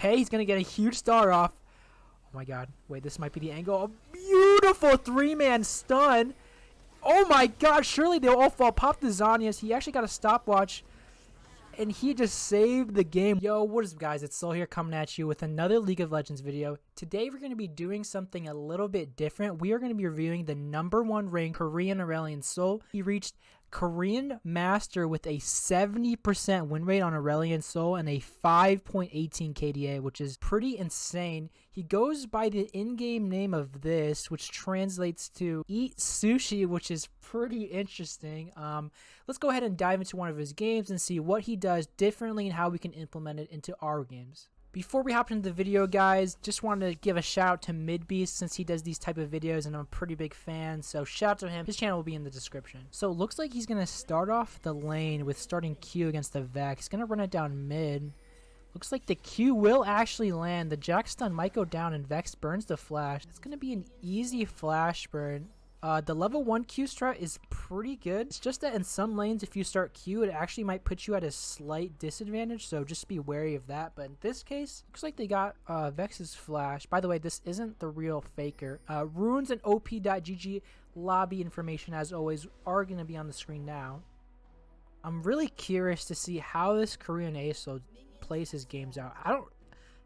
Hey, he's going to get a huge star off. Oh my god. Wait, this might be the angle. A beautiful three-man stun. Oh my god, surely they'll all fall. Pop the Zanias. He actually got a stopwatch. And he just saved the game. Yo, what is up, guys? It's Sol here coming at you with another League of Legends video. Today we're going to be doing something a little bit different. We are going to be reviewing the #1 ranked Korean Aurelion Sol. He reached Korean Master with a 70% win rate on Aurelion Sol and a 5.18 KDA, which is pretty insane. He goes by the in-game name of this, which translates to Eat Sushi, which is pretty interesting. Let's go ahead and dive into one of his games and see what he does differently and how we can implement it into our games. Before we hop into the video, guys, just wanted to give a shout out to Midbeast since he does these type of videos and I'm a pretty big fan, so shout out to him. His channel will be in the description. So it looks like he's going to start off the lane with starting Q against the Vex. He's going to run it down mid. Looks like the Q will actually land. The Jack stun might go down and Vex burns the flash. It's going to be an easy flash burn. The level 1 Q strat is pretty good. It's just that in some lanes, if you start Q, it actually might put you at a slight disadvantage, so just be wary of that. But in this case, looks like they got Vex's flash. By the way, this isn't the real faker. Runes and op.gg lobby information, as always, are going to be on the screen now. I'm really curious to see how this Korean ASO plays his games out.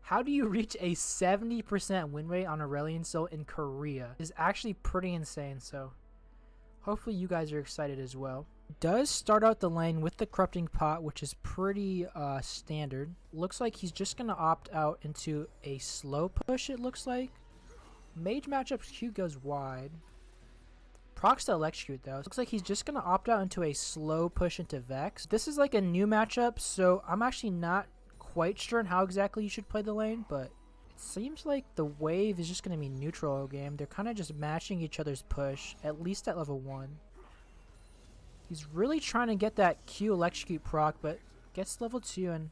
How do you reach a 70% win rate on Aurelion Sol in Korea? Is actually pretty insane, so hopefully you guys are excited as well. Does start out the lane with the corrupting pot, which is pretty standard. Looks like he's just going to opt out into a slow push, it looks like. Mage matchup Q goes wide. Procs to electrocute though. Looks like he's just going to opt out into a slow push into Vex. This is like a new matchup, so I'm actually not quite sure on how exactly you should play the lane, but it seems like the wave is just going to be neutral all game. They're kind of just matching each other's push, at least at level 1. He's really trying to get that Q electrocute proc, but gets level 2 and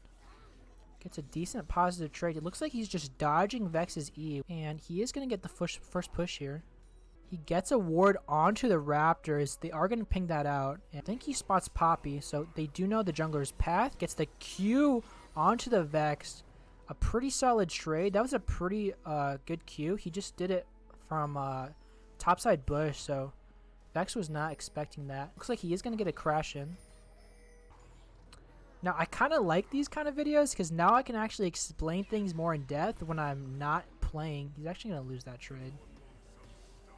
gets a decent positive trade. It looks like he's just dodging Vex's E, and he is going to get the first push here. He gets a ward onto the Raptors. They are going to ping that out. And I think he spots Poppy, so they do know the jungler's path. Gets the Q onto the Vex. A pretty solid trade. That was a pretty good Q. He just did it from topside bush, so Vex was not expecting that. Looks like he is going to get a crash in. Now, I kind of like these kind of videos because now I can actually explain things more in depth when I'm not playing. He's actually going to lose that trade.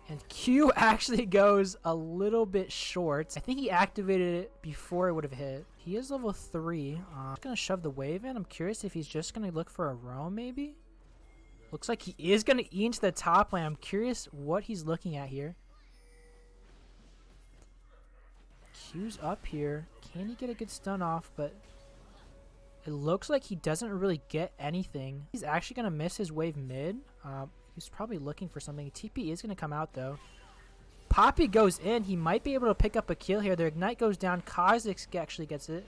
And Q actually goes a little bit short. I think he activated it before it would have hit. He is level 3. He's going to shove the wave in. I'm curious if he's just going to look for a roam maybe. Looks like he is going to E into the top lane. I'm curious what he's looking at here. Q's up here. Can he get a good stun off? But it looks like he doesn't really get anything. He's actually going to miss his wave mid. He's probably looking for something. TP is going to come out though. Poppy goes in. He might be able to pick up a kill here. Their ignite goes down. Kha'Zix actually gets it.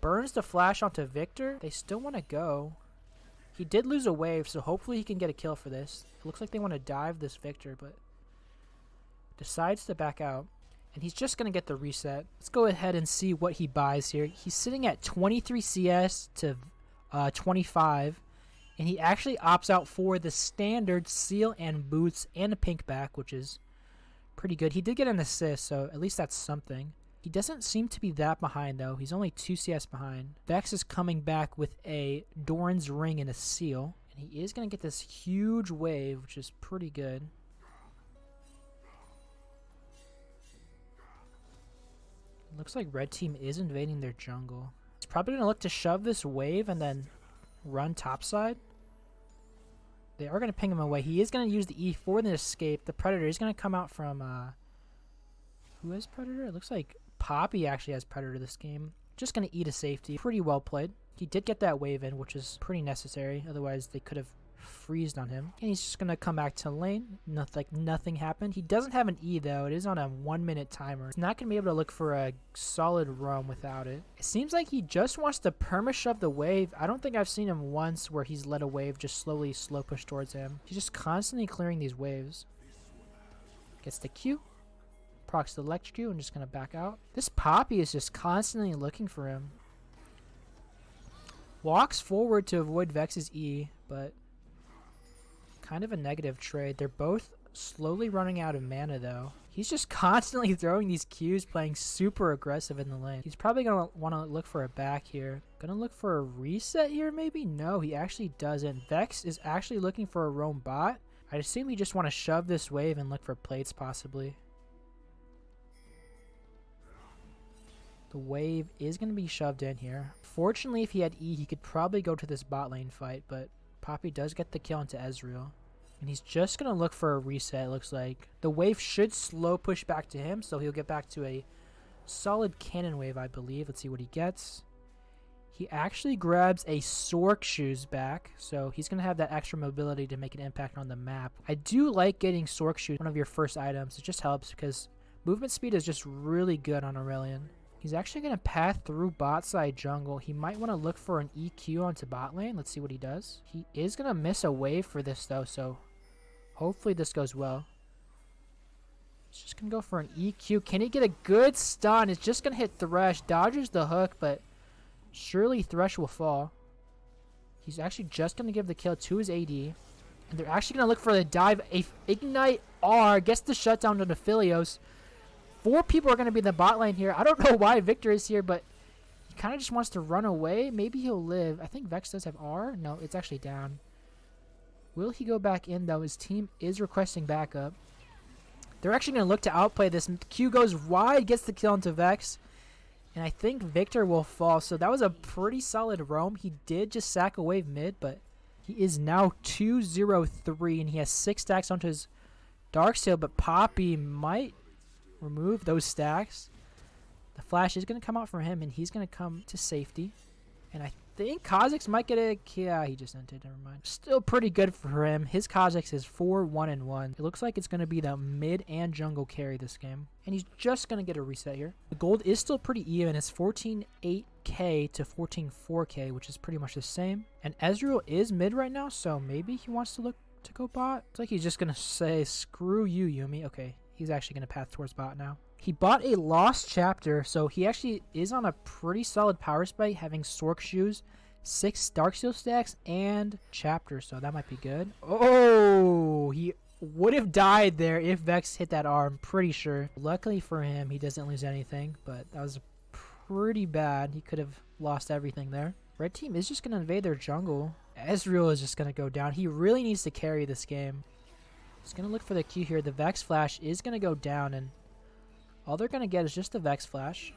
Burns the flash onto Victor. They still want to go. He did lose a wave, so hopefully he can get a kill for this. It looks like they want to dive this Victor, but decides to back out. And he's just going to get the reset. Let's go ahead and see what he buys here. He's sitting at 23 CS to 25. And he actually opts out for the standard seal and boots and a pink back, which is pretty good. He did get an assist, so at least that's something. He doesn't seem to be that behind, though. He's only 2 CS behind. Vex is coming back with a Doran's ring and a seal. And he is going to get this huge wave, which is pretty good. Looks like red team is invading their jungle. He's probably going to look to shove this wave and then run topside. They are going to ping him away. He is going to use the E for the escape. The Predator is going to come out from... who has Predator? It looks like Poppy actually has Predator this game. Just going to eat a safety. Pretty well played. He did get that wave in, which is pretty necessary. Otherwise, they could have freezed on him. And he's just going to come back to lane. Nothing happened. He doesn't have an E, though. It is on a 1-minute timer. He's not going to be able to look for a solid roam without it. It seems like he just wants to perma-shove the wave. I don't think I've seen him once where he's let a wave just slowly slow push towards him. He's just constantly clearing these waves. Gets the Q. Procs the electrocute and just going to back out. This Poppy is just constantly looking for him. Walks forward to avoid Vex's E, but kind of a negative trade. They're both slowly running out of mana, though. He's just constantly throwing these Qs, playing super aggressive in the lane. He's probably going to want to look for a back here. Going to look for a reset here, maybe? No, he actually doesn't. Vex is actually looking for a roam bot. I assume you just want to shove this wave and look for plates, possibly. The wave is going to be shoved in here. Fortunately, if he had E, he could probably go to this bot lane fight, but Poppy does get the kill into Ezreal. And he's just going to look for a reset, it looks like. The wave should slow push back to him, so he'll get back to a solid cannon wave, I believe. Let's see what he gets. He actually grabs a Sork Shoes back, so he's going to have that extra mobility to make an impact on the map. I do like getting Sork Shoes, one of your first items. It just helps because movement speed is just really good on Aurelion. He's actually going to path through bot side jungle. He might want to look for an EQ onto bot lane. Let's see what he does. He is going to miss a wave for this, though, so hopefully this goes well. He's just going to go for an EQ. Can he get a good stun? It's just going to hit Thresh. Dodges the hook, but surely Thresh will fall. He's actually just going to give the kill to his AD. And they're actually going to look for the dive. A Ignite R gets the shutdown to the Philios. 4 people are going to be in the bot lane here. I don't know why Victor is here, but he kind of just wants to run away. Maybe he'll live. I think Vex does have R. No, it's actually down. Will he go back in, though? His team is requesting backup. They're actually going to look to outplay this. Q goes wide, gets the kill into Vex. And I think Victor will fall. So that was a pretty solid roam. He did just sack a wave mid, but he is now 2-0-3. And he has 6 stacks onto his Darksail, but Poppy might remove those stacks. The flash is going to come out for him, and he's going to come to safety. And I think Kha'Zix might get a... Yeah, he just entered. Never mind. Still pretty good for him. His Kha'Zix is 4-1-1. It looks like it's going to be the mid and jungle carry this game. And he's just going to get a reset here. The gold is still pretty even. It's 14.8k to 14.4k, which is pretty much the same. And Ezreal is mid right now, so maybe he wants to look to go bot. It's like he's just going to say, screw you, Yuumi. Okay. He's actually going to path towards bot now. He bought a Lost Chapter, so he actually is on a pretty solid power spike, having Sork Shoes, 6 Darksteel stacks, and Chapter, so that might be good. Oh, he would have died there if Vex hit that R, I'm pretty sure. Luckily for him, he doesn't lose anything, but that was pretty bad. He could have lost everything there. Red team is just going to invade their jungle. Ezreal is just going to go down. He really needs to carry this game. He's going to look for the Q here. The Vex Flash is going to go down, and all they're going to get is just the Vex Flash.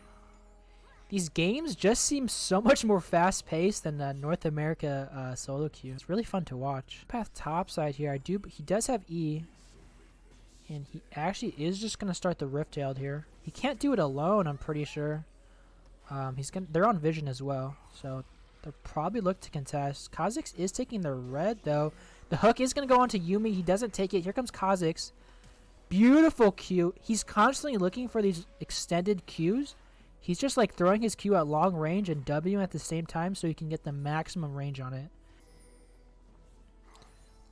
These games just seem so much more fast-paced than the North America solo queue. It's really fun to watch. Path topside here. He does have E, and he actually is just going to start the Rift-Tailed here. He can't do it alone, I'm pretty sure. They're on Vision as well, so they'll probably look to contest. Kha'Zix is taking the red, though. The hook is going to go onto Yuumi. He doesn't take it. Here comes Kha'Zix. Beautiful Q. He's constantly looking for these extended Qs. He's just like throwing his Q at long range and W at the same time so he can get the maximum range on it.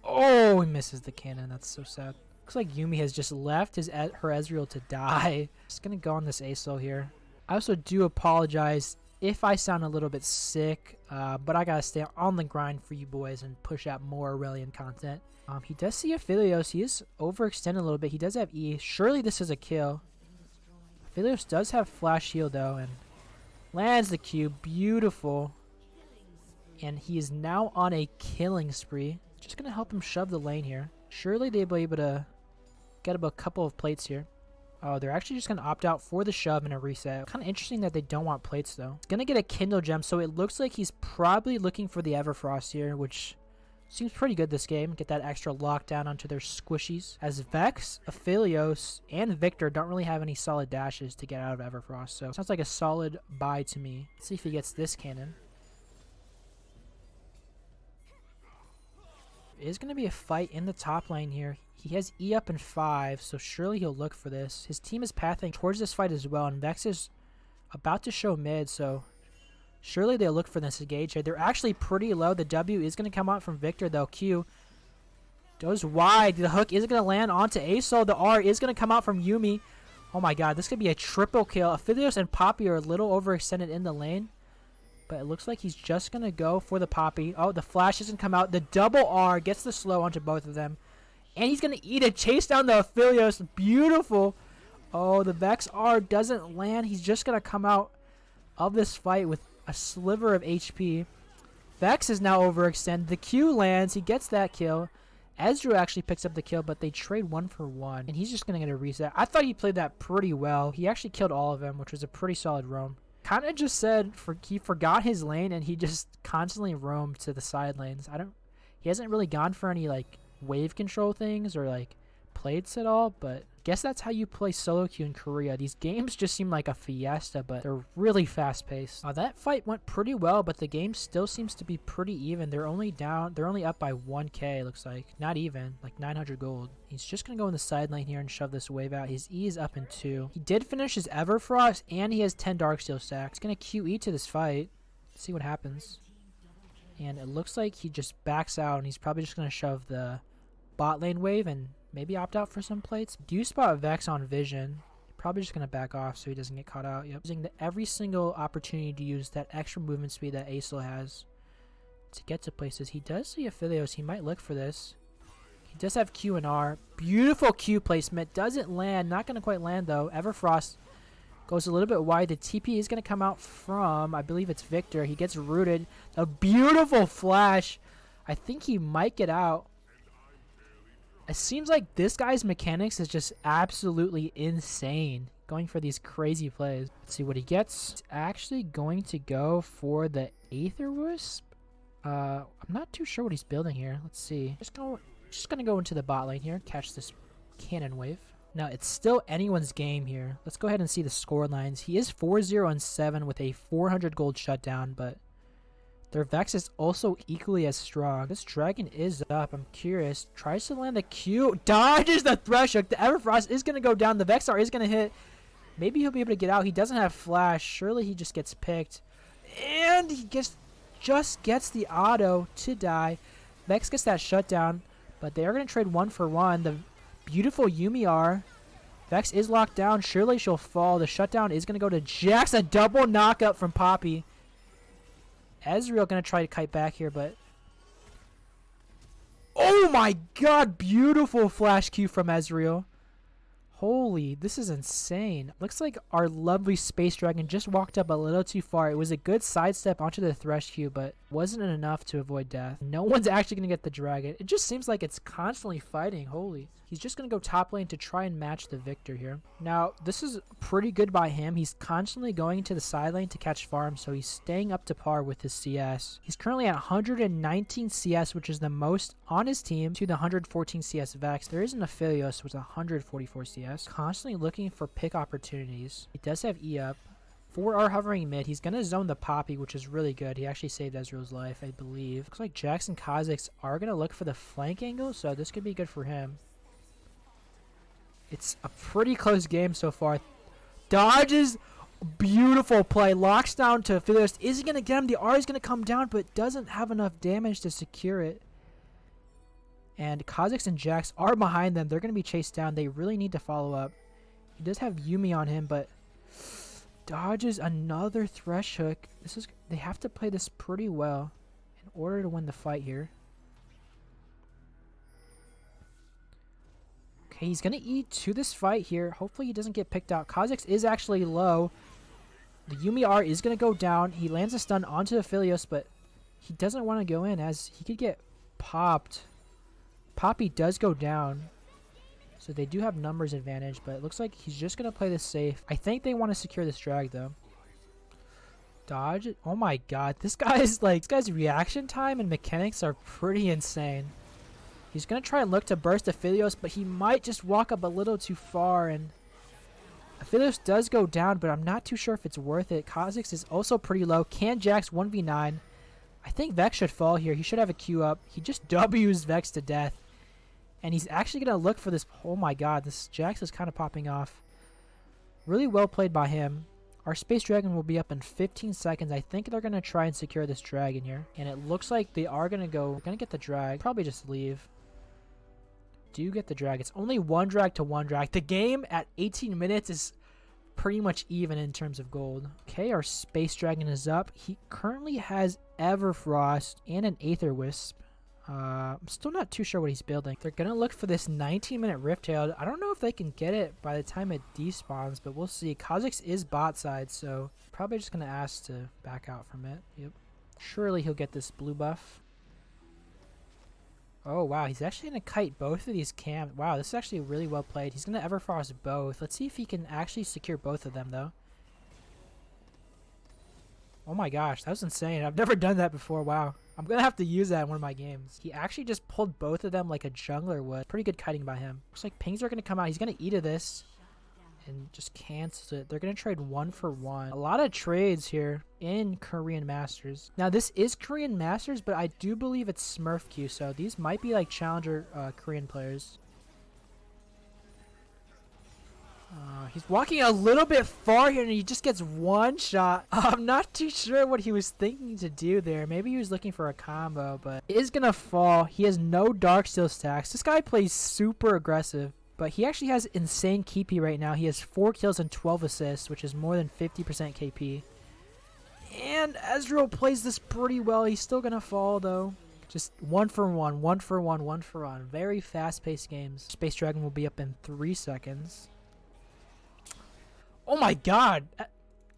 Oh, he misses the cannon. That's so sad. Looks like Yuumi has just left her Ezreal to die. Just going to go on this ASO here. I also do apologize if I sound a little bit sick, but I gotta stay on the grind for you boys and push out more Aurelion content. He does see a Philios. He is overextended a little bit. He does have E. Surely this is a kill. Philios does have flash heal, though, and lands the Q. Beautiful. And he is now on a killing spree. Just gonna help him shove the lane here. Surely they'll be able to get a couple of plates here. Oh, they're actually just going to opt out for the shove and a reset. Kind of interesting that they don't want plates, though. He's going to get a Kindle Gem, so it looks like he's probably looking for the Everfrost here, which seems pretty good this game. Get that extra lockdown onto their squishies. As Vex, Aphelios, and Victor don't really have any solid dashes to get out of Everfrost, so sounds like a solid buy to me. Let's see if he gets this cannon. It is going to be a fight in the top lane here. He has E up in 5, so surely he'll look for this. His team is pathing towards this fight as well, and Vex is about to show mid, so surely they'll look for this engage here. They're actually pretty low. The W is going to come out from Victor, though. Q goes wide. The hook is going to land onto ASO. The R is going to come out from Yuumi. Oh my god, this could be a triple kill. Aphelios and Poppy are a little overextended in the lane. But it looks like he's just going to go for the Poppy. Oh, the flash doesn't come out. The double R gets the slow onto both of them. And he's going to eat it. Chase down the Aphelios. Beautiful. Oh, the Vex R doesn't land. He's just going to come out of this fight with a sliver of HP. Vex is now overextended. The Q lands. He gets that kill. Ezreal actually picks up the kill, but they trade 1 for 1. And he's just going to get a reset. I thought he played that pretty well. He actually killed all of them, which was a pretty solid roam. Kind of just said he forgot his lane, and he just constantly roamed to the side lanes. He hasn't really gone for any like wave control things or like plates at all, but guess that's how you play solo queue in Korea. These games just seem like a fiesta, but they're really fast paced. That fight went pretty well, but the game still seems to be pretty even. They're only up by 1k, looks like. Not even, like 900 gold. He's just gonna go in the side lane here and shove this wave out. His E is up in 2. He did finish his Everfrost, and he has 10 Darksteel stacks. He's gonna QE to this fight. See what happens. And it looks like he just backs out, and he's probably just gonna shove the bot lane wave and maybe opt out for some plates. Do you spot Vex on vision? Probably just going to back off so he doesn't get caught out. Yep. Using every single opportunity to use that extra movement speed that Aesol has to get to places. He does see Aphelios. He might look for this. He does have Q and R. Beautiful Q placement. Doesn't land. Not going to quite land though. Everfrost goes a little bit wide. The TP is going to come out from, I believe it's Victor. He gets rooted. A beautiful flash. I think he might get out. It seems like this guy's mechanics is just absolutely insane. Going for these crazy plays. Let's see what he gets. He's actually going to go for the Aether Wisp. I'm not too sure what he's building here. Let's see. Just gonna go into the bot lane here. Catch this cannon wave. Now, it's still anyone's game here. Let's go ahead and see the score lines. He is 4-0-7 with a 400 gold shutdown, but their Vex is also equally as strong. This dragon is up. I'm curious. Tries to land the Q. Dodges the Thresh Hook. The Everfrost is going to go down. The Vexar is going to hit. Maybe he'll be able to get out. He doesn't have flash. Surely he just gets picked. And he just gets the auto to die. Vex gets that shutdown. But they are going to trade 1 for 1. The beautiful Yuumi R. Vex is locked down. Surely she'll fall. The shutdown is going to go to Jax. A double knockup from Poppy. Ezreal going to try to kite back here, but... Oh my god! Beautiful flash Q from Ezreal. Holy, this is insane. Looks like our lovely Space Dragon just walked up a little too far. It was a good sidestep onto the Thresh Q, but wasn't enough to avoid death. No one's actually going to get the dragon. It just seems like it's constantly fighting. Holy. He's just going to go top lane to try and match the Victor here. Now, this is pretty good by him. He's constantly going to the side lane to catch farm, so he's staying up to par with his CS. He's currently at 119 CS, which is the most on his team, to the 114 CS Vex. There is an Aphelios, which is 144 CS. Constantly looking for pick opportunities. He does have E up. For our hovering mid, he's going to zone the Poppy, which is really good. He actually saved Ezreal's life, I believe. Looks like Jax and Kha'Zix are going to look for the flank angle, so this could be good for him. It's a pretty close game so far. Dodges. Beautiful play. Locks down to Aphelios. Is he going to get him? The R is going to come down, but doesn't have enough damage to secure it. And Kha'Zix and Jax are behind them. They're going to be chased down. They really need to follow up. He does have Yuumi on him, but dodges another Thresh Hook. They have to play this pretty well in order to win the fight here. Okay, he's going to eat to this fight here. Hopefully he doesn't get picked out. Kha'Zix is actually low. The Yuumi R is going to go down. He lands a stun onto Aphelios, but he doesn't want to go in as he could get popped. Poppy does go down. So they do have numbers advantage, but it looks like he's just going to play this safe. I think they want to secure this drag, though. Dodge it. Oh my god. This guy's reaction time and mechanics are pretty insane. He's going to try and look to burst Aphelios, but he might just walk up a little too far, and Aphelios does go down, but I'm not too sure if it's worth it. Kha'Zix is also pretty low. Can Jax 1v9? I think Vex should fall here. He should have a Q up. He just W's Vex to death. And he's actually going to look for this. Oh my god, this Jax is kind of popping off. Really well played by him. Our Space Dragon will be up in 15 seconds. I think they're going to try and secure this dragon here. And it looks like they are going to get the drag. Probably just leave. Do get the drag. It's only one drag to one drag. The game at 18 minutes is pretty much even in terms of gold. Okay, our Space Dragon is up. He currently has Everfrost and an Aether Wisp. I'm still not too sure what he's building. They're going to look for this 19-minute Rift Tail. I don't know if they can get it by the time it despawns, but we'll see. Kha'Zix is bot side, so probably just going to ask to back out from it. Yep. Surely he'll get this blue buff. Oh, wow. He's actually going to kite both of these camps. Wow, this is actually really well played. He's going to Everfrost both. Let's see if he can actually secure both of them, though. Oh my gosh, that was insane. I've never done that before. Wow. I'm going to have to use that in one of my games. He actually just pulled both of them like a jungler would. Pretty good kiting by him. Looks like pings are going to come out. He's going to eat of this and just cancels it. They're going to trade 1-for-1. A lot of trades here in Korean Masters. Now, this is Korean Masters, but I do believe it's Smurf queue, so these might be like challenger Korean players. He's walking a little bit far here and he just gets one shot. I'm not too sure what he was thinking to do there. Maybe he was looking for a combo, but it is going to fall. He has no Darksteel stacks. This guy plays super aggressive, but he actually has insane KP right now. He has 4 kills and 12 assists, which is more than 50% KP. And Ezreal plays this pretty well. He's still going to fall, though. Just 1-for-1, 1-for-1, 1-for-1. Very fast-paced games. Space Dragon will be up in 3 seconds. Oh my god!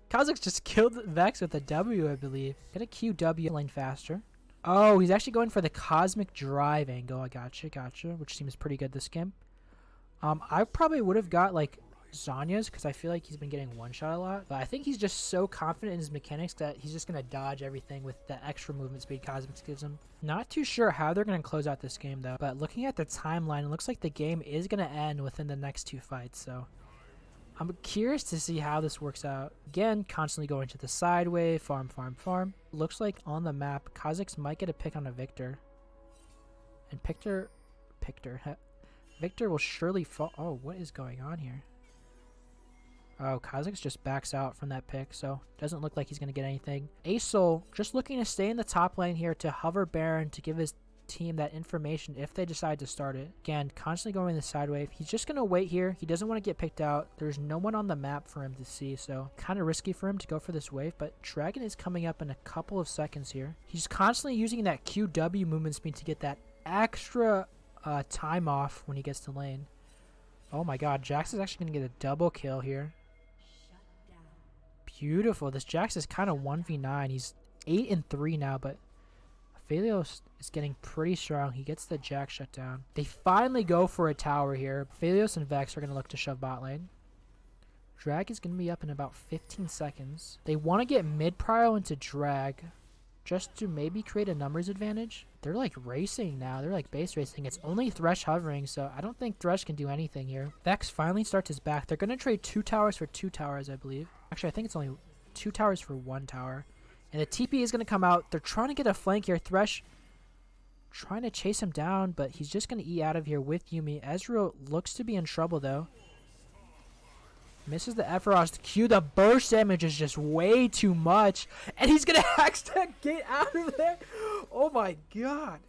Kha'Zix just killed Vex with a W, I believe. Get a QW lane faster. Oh, he's actually going for the Cosmic Drive angle. I gotcha, which seems pretty good this game. I probably would have got like Zhonya's because I feel like he's been getting one-shot a lot. But I think he's just so confident in his mechanics that he's just going to dodge everything with the extra movement speed Cosmic gives him. Not too sure how they're going to close out this game though. But looking at the timeline, it looks like the game is going to end within the next 2 fights. So I'm curious to see how this works out. Again, constantly going to the side wave, farm. Looks like on the map, Kha'Zix might get a pick on a Victor. And Victor will surely fall. Oh, what is going on here? Oh, Kha'Zix just backs out from that pick, so doesn't look like he's going to get anything. Sol just looking to stay in the top lane here to hover Baron to give his team that information if they decide to start it. Again, constantly going the side wave. He's just going to wait here. He doesn't want to get picked out. There's no one on the map for him to see, so kind of risky for him to go for this wave, but Dragon is coming up in a couple of seconds here. He's constantly using that QW movement speed to get that extra time off when he gets to lane. Oh my god, Jax is actually going to get a double kill here. Beautiful. This Jax is kind of 1v9. He's 8-3 now, but Aphelios is getting pretty strong. He gets the Jax shut down. They finally go for a tower here. Aphelios and Vex are going to look to shove bot lane. Drag is going to be up in about 15 seconds. They want to get mid-prio into drag just to maybe create a numbers advantage. They're like racing now. They're like base racing. It's only Thresh hovering, so I don't think Thresh can do anything here. Vex finally starts his back. They're going to trade 2 towers for 2 towers, I believe. Actually, I think it's only 2 towers for 1 tower. And the TP is going to come out. They're trying to get a flank here. Thresh trying to chase him down, but he's just going to eat out of here with Yuumi. Ezreal looks to be in trouble, though. Misses the Everfrost Q. The burst damage is just way too much. And he's going to Hextech get out of there. Oh my god.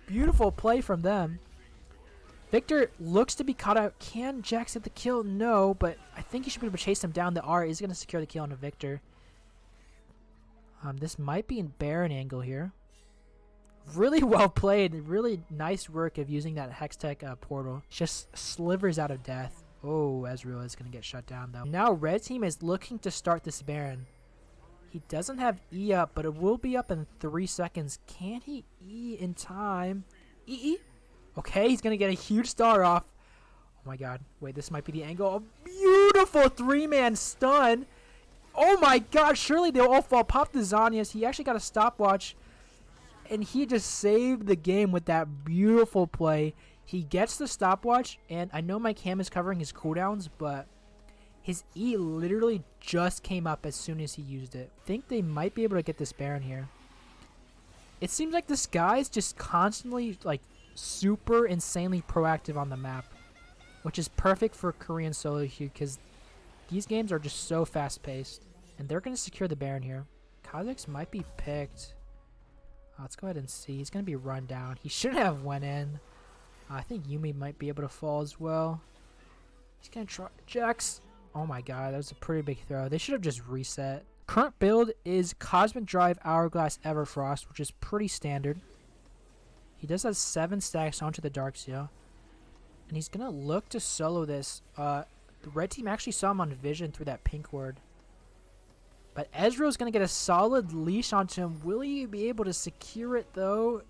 Beautiful play from them. Victor looks to be caught out. Can Jax get the kill? No, but I think he should be able to chase him down. The R is going to secure the kill on a Victor. This might be in Baron angle here. Really well played. Really nice work of using that Hextech portal. Just slivers out of death. Oh, Ezreal is going to get shut down, though. Now, red team is looking to start this Baron. He doesn't have E up, but it will be up in 3 seconds. Can he E in time? E? Okay, he's going to get a huge star off. Oh, my God. Wait, this might be the angle. A beautiful 3-man stun. Oh, my God. Surely they'll all fall. Pop the Zhonya's. He actually got a stopwatch. And he just saved the game with that beautiful play. He gets the stopwatch, and I know my cam is covering his cooldowns, but his E literally just came up as soon as he used it. I think they might be able to get this Baron here. It seems like this guy is just constantly, like, super insanely proactive on the map, which is perfect for Korean solo queue because these games are just so fast-paced. And they're going to secure the Baron here. Kha'Zix might be picked. Let's go ahead and see. He's going to be run down. He should have went in. I think Yuumi might be able to fall as well. He's going to try. Jax. Oh my god, that was a pretty big throw. They should have just reset. Current build is Cosmic Drive Hourglass Everfrost, which is pretty standard. He does have 7 stacks onto the Dark Seal. And he's going to look to solo this. The red team actually saw him on vision through that pink ward. But Ezreal's going to get a solid leash onto him. Will he be able to secure it, though?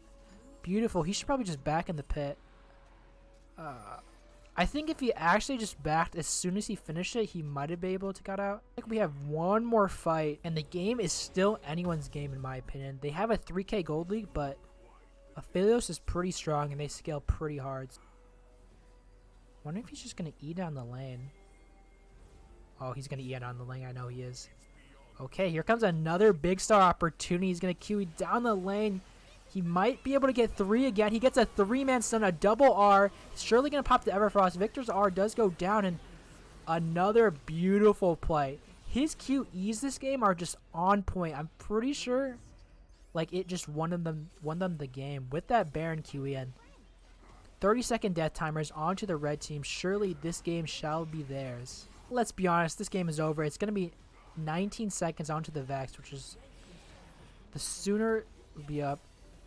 Beautiful. He should probably just back in the pit. I think if he actually just backed as soon as he finished it, he might have been able to cut out. I think we have one more fight, and the game is still anyone's game in my opinion. They have a 3K gold league, but Aphelios is pretty strong, and they scale pretty hard. Wonder if he's just going to E down the lane. Oh, he's going to E down the lane. I know he is. Okay, here comes another big star opportunity. He's going to QE down the lane. He might be able to get 3 again. He gets a 3-man stun, a double R. He's surely going to pop the Everfrost. Victor's R does go down, and another beautiful play. His QEs this game are just on point. I'm pretty sure like it just won them the game with that Baron QE in. 30-second death timers onto the red team. Surely this game shall be theirs. Let's be honest, this game is over. It's going to be 19 seconds onto the Vex, which is the sooner will be up.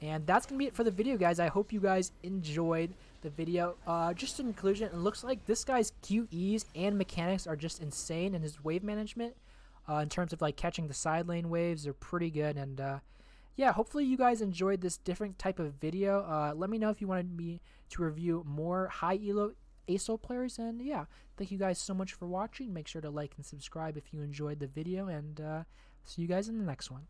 And that's going to be it for the video, guys. I hope you guys enjoyed the video. Just in conclusion, it looks like this guy's QEs and mechanics are just insane, and his wave management in terms of like catching the side lane waves are pretty good. And yeah, hopefully you guys enjoyed this different type of video. Let me know if you wanted me to review more high elo ASO players. And yeah, thank you guys so much for watching. Make sure to like and subscribe if you enjoyed the video, and see you guys in the next one.